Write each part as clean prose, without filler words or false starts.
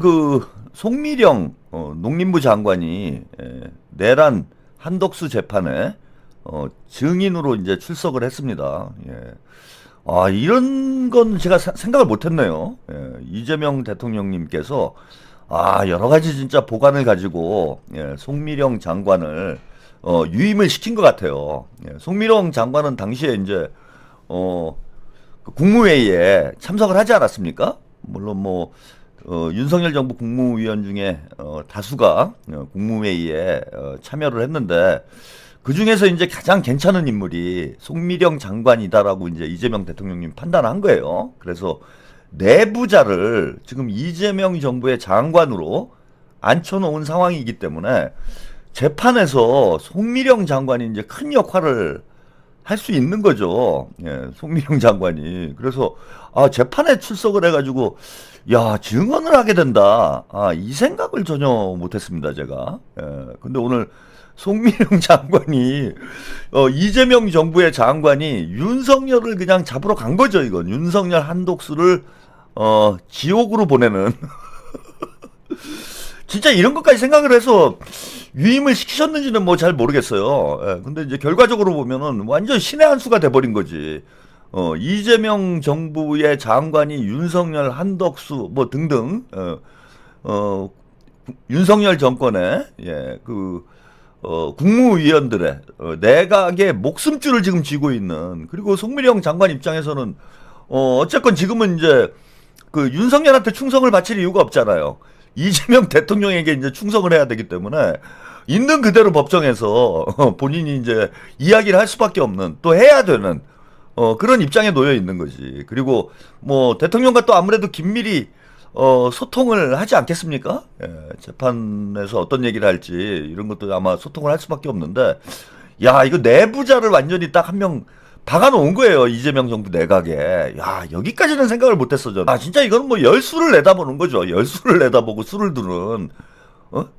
그 송미령 농림부 장관이 내란 한덕수 재판에 증인으로 이제 출석을 했습니다. 예. 아, 이런 건 제가 생각을 못했네요. 예. 이재명 대통령님께서 여러 가지 진짜 보관을 가지고 송미령 장관을 유임을 시킨 것 같아요. 예. 송미령 장관은 당시에 이제 그 국무회의에 참석을 하지 않았습니까? 물론 뭐 윤석열 정부 국무위원 중에 다수가 국무회의에 참여를 했는데 그 중에서 이제 가장 괜찮은 인물이 송미령 장관이다라고 이제 이재명 대통령님 판단한 거예요. 그래서 내부자를 지금 이재명 정부의 장관으로 앉혀놓은 상황이기 때문에 재판에서 송미령 장관이 이제 큰 역할을 할 수 있는 거죠. 예, 송미령 장관이. 그래서 재판에 출석을 해가지고 증언을 하게 된다. 이 생각을 전혀 못했습니다, 제가. 예, 근데 오늘 송미령 장관이 이재명 정부의 장관이 윤석열을 그냥 잡으러 간 거죠, 이건. 윤석열 한독수를 지옥으로 보내는. 진짜 이런 것까지 생각을 해서 유임을 시키셨는지는 뭐 잘 모르겠어요. 예, 근데 이제 결과적으로 보면은 완전 신의 한 수가 돼버린 거지. 이재명 정부의 장관이 윤석열, 한덕수 뭐 등등, 윤석열 정권의 국무위원들의 내각의 목숨줄을 지금 쥐고 있는, 그리고 송미령 장관 입장에서는 어쨌건 지금은 이제 그 윤석열한테 충성을 바칠 이유가 없잖아요. 이재명 대통령에게 이제 충성을 해야 되기 때문에 있는 그대로 법정에서 본인이 이제 이야기를 할 수밖에 없는, 또 해야 되는 그런 입장에 놓여 있는 거지. 그리고 뭐 대통령과 또 아무래도 긴밀히 소통을 하지 않겠습니까? 예, 재판에서 어떤 얘기를 할지 이런 것도 아마 소통을 할 수밖에 없는데, 이거 내부자를 완전히 딱 한 명 박아놓은 거예요, 이재명 정부 내각에. 여기까지는 생각을 못했어, 저는. 진짜 이거는 뭐 열수를 내다보는 거죠. 열수를 내다보고 수를 두는.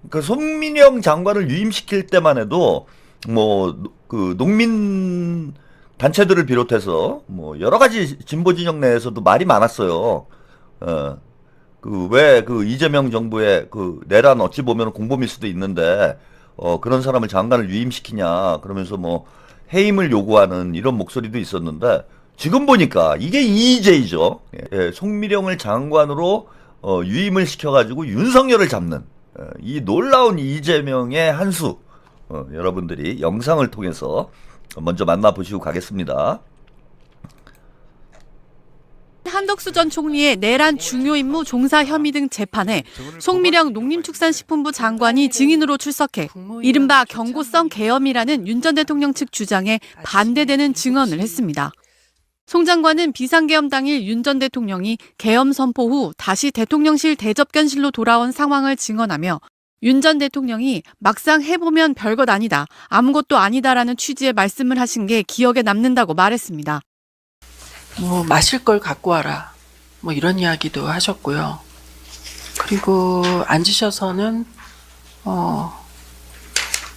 그 송민영 장관을 유임시킬 때만 해도 뭐 그 농민 단체들을 비롯해서 뭐 여러 가지 진보 진영 내에서도 말이 많았어요. 그 왜 그 이재명 정부의 그 내란 어찌 보면 공범일 수도 있는데 그런 사람을 장관을 유임시키냐 그러면서 뭐 해임을 요구하는 이런 목소리도 있었는데, 지금 보니까 이게 이의제이죠. 송미령을 장관으로 유임을 시켜가지고 윤석열을 잡는 이 놀라운 이재명의 한 수, 여러분들이 영상을 통해서 먼저 만나보시고 가겠습니다. 한덕수 전 총리의 내란 중요 임무 종사 혐의 등 재판에 송미령 농림축산식품부 장관이 증인으로 출석해 이른바 경고성 계엄이라는 윤 전 대통령 측 주장에 반대되는 증언을 했습니다. 송 장관은 비상계엄 당일 윤 전 대통령이 계엄 선포 후 다시 대통령실 대접견실로 돌아온 상황을 증언하며 윤 전 대통령이 막상 해보면 별것 아니다, 아무것도 아니다라는 취지의 말씀을 하신 게 기억에 남는다고 말했습니다. 뭐 마실 걸 갖고 와라, 뭐 이런 이야기도 하셨고요. 그리고 앉으셔서는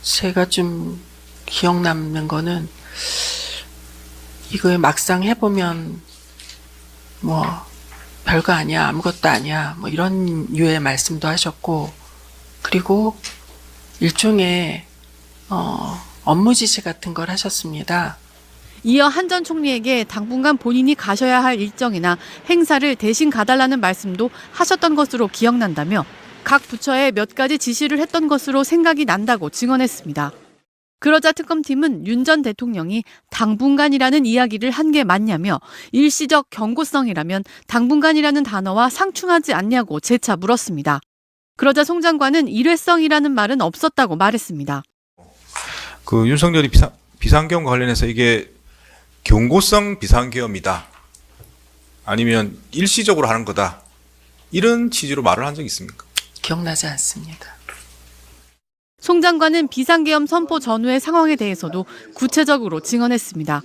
제가 좀 기억 남는 거는, 이거에 막상 해보면 뭐 별거 아니야, 아무것도 아니야, 뭐 이런 류의 말씀도 하셨고, 그리고 일종의 업무 지시 같은 걸 하셨습니다. 이어 한 전 총리에게 당분간 본인이 가셔야 할 일정이나 행사를 대신 가달라는 말씀도 하셨던 것으로 기억난다며 각 부처에 몇 가지 지시를 했던 것으로 생각이 난다고 증언했습니다. 그러자 특검팀은 윤 전 대통령이 당분간이라는 이야기를 한 게 맞냐며 일시적 경고성이라면 당분간이라는 단어와 상충하지 않냐고 재차 물었습니다. 그러자 송 장관은 일회성이라는 말은 없었다고 말했습니다. 그 윤석열이 비상계엄과 관련해서 이게 경고성 비상계엄이다, 아니면 일시적으로 하는 거다, 이런 취지로 말을 한 적이 있습니까? 기억나지 않습니다. 송 장관은 비상계엄 선포 전후의 상황에 대해서도 구체적으로 증언했습니다.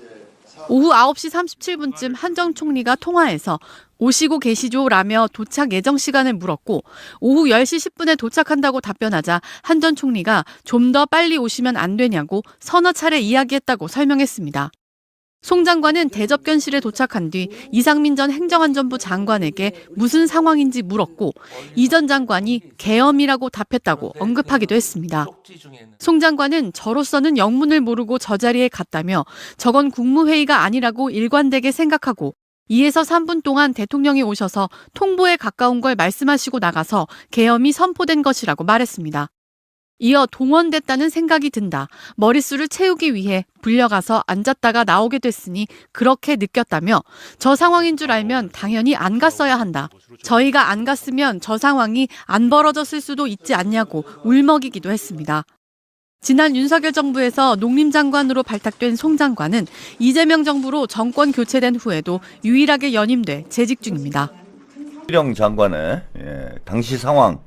오후 9시 37분쯤 한 전 총리가 통화해서 오시고 계시죠라며 도착 예정 시간을 물었고, 오후 10시 10분에 도착한다고 답변하자 한 전 총리가 좀 더 빨리 오시면 안 되냐고 서너 차례 이야기했다고 설명했습니다. 송 장관은 대접견실에 도착한 뒤 이상민 전 행정안전부 장관에게 무슨 상황인지 물었고 이 전 장관이 계엄이라고 답했다고 언급하기도 했습니다. 송 장관은 저로서는 영문을 모르고 저 자리에 갔다며 저건 국무회의가 아니라고 일관되게 생각하고 2에서 3분 동안 대통령이 오셔서 통보에 가까운 걸 말씀하시고 나가서 계엄이 선포된 것이라고 말했습니다. 이어 동원됐다는 생각이 든다. 머릿수를 채우기 위해 불려가서 앉았다가 나오게 됐으니 그렇게 느꼈다며 저 상황인 줄 알면 당연히 안 갔어야 한다. 저희가 안 갔으면 저 상황이 안 벌어졌을 수도 있지 않냐고 울먹이기도 했습니다. 지난 윤석열 정부에서 농림장관으로 발탁된 송 장관은 이재명 정부로 정권 교체된 후에도 유일하게 연임돼 재직 중입니다. 송미령 장관의 당시 상황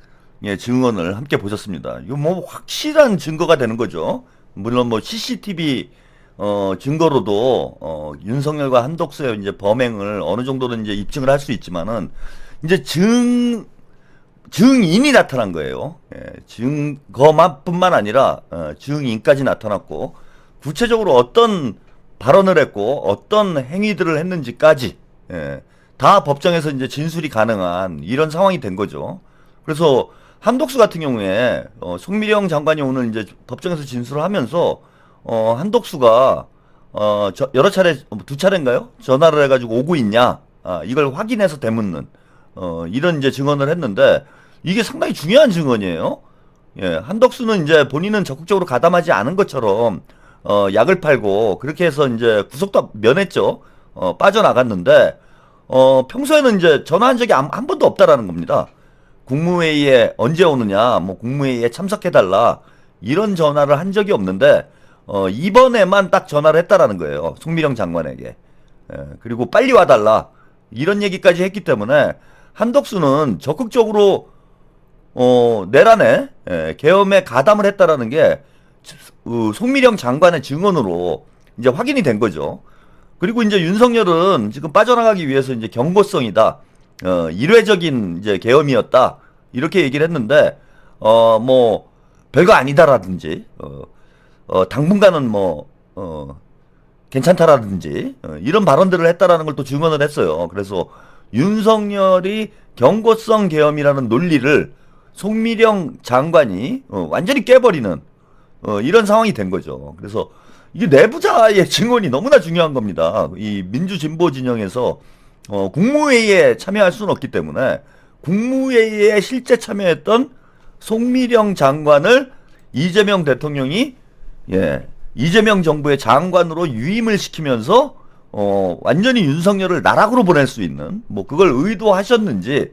증언을 함께 보셨습니다. 이거 뭐 확실한 증거가 되는 거죠. 물론 뭐 CCTV 증거로도 윤석열과 한덕수의 이제 범행을 어느 정도는 이제 입증을 할 수 있지만은 이제 증인이 나타난 거예요. 증거만뿐만 아니라 증인까지 나타났고 구체적으로 어떤 발언을 했고 어떤 행위들을 했는지까지 다 법정에서 이제 진술이 가능한 이런 상황이 된 거죠. 그래서 한덕수 같은 경우에 송미령 장관이 오늘 이제 법정에서 진술을 하면서 한덕수가 여러 차례 2차례인가요? 전화를 해가지고 오고 있냐 이걸 확인해서 되묻는 이런 이제 증언을 했는데 이게 상당히 중요한 증언이에요. 한덕수는 이제 본인은 적극적으로 가담하지 않은 것처럼 약을 팔고 그렇게 해서 이제 구속도 면했죠. 빠져나갔는데 평소에는 이제 전화한 적이 한 번도 없다라는 겁니다. 국무회의에 언제 오느냐, 뭐 국무회의에 참석해달라 이런 전화를 한 적이 없는데 이번에만 딱 전화를 했다라는 거예요. 송미령 장관에게. 그리고 빨리 와달라 이런 얘기까지 했기 때문에 한덕수는 적극적으로 내란에 계엄에 가담을 했다라는 게 송미령 장관의 증언으로 이제 확인이 된 거죠. 그리고 이제 윤석열은 지금 빠져나가기 위해서 이제 경고성이다. 일회적인 이제 계엄이었다. 이렇게 얘기를 했는데, 뭐, 별거 아니다라든지, 당분간은 뭐, 괜찮다라든지, 이런 발언들을 했다라는 걸 또 증언을 했어요. 그래서 윤석열이 경고성 계엄이라는 논리를 송미령 장관이 완전히 깨버리는, 이런 상황이 된 거죠. 그래서 이게 내부자의 증언이 너무나 중요한 겁니다. 이 민주진보 진영에서 국무회의에 참여할 수는 없기 때문에 국무회의에 실제 참여했던 송미령 장관을 이재명 대통령이 이재명 정부의 장관으로 유임을 시키면서 완전히 윤석열을 나락으로 보낼 수 있는 뭐 그걸 의도하셨는지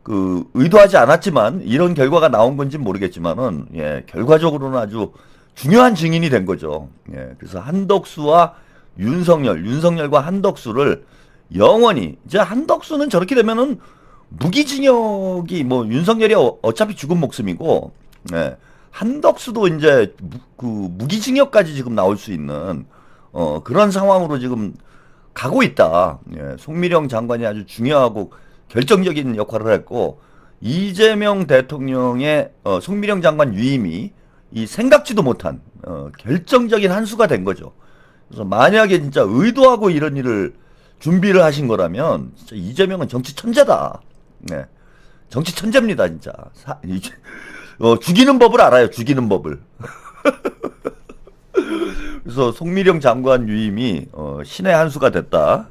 의도하지 않았지만 이런 결과가 나온 건지 모르겠지만은 결과적으로는 아주 중요한 증인이 된 거죠. 그래서 한덕수와 윤석열과 한덕수를 영원히 이제 한덕수는 저렇게 되면은 무기징역이 뭐 윤석열이 어차피 죽은 목숨이고 한덕수도 이제 무기징역까지 지금 나올 수 있는 그런 상황으로 지금 가고 있다. 송미령 장관이 아주 중요하고 결정적인 역할을 했고 이재명 대통령의 송미령 장관 유임이 이 생각지도 못한 결정적인 한 수가 된 거죠. 그래서 만약에 진짜 의도하고 이런 일을 준비를 하신 거라면 진짜 이재명은 정치 천재다. 정치 천재입니다, 진짜. 죽이는 법을 알아요, 죽이는 법을. 그래서 송미령 장관 유임이 신의 한 수가 됐다.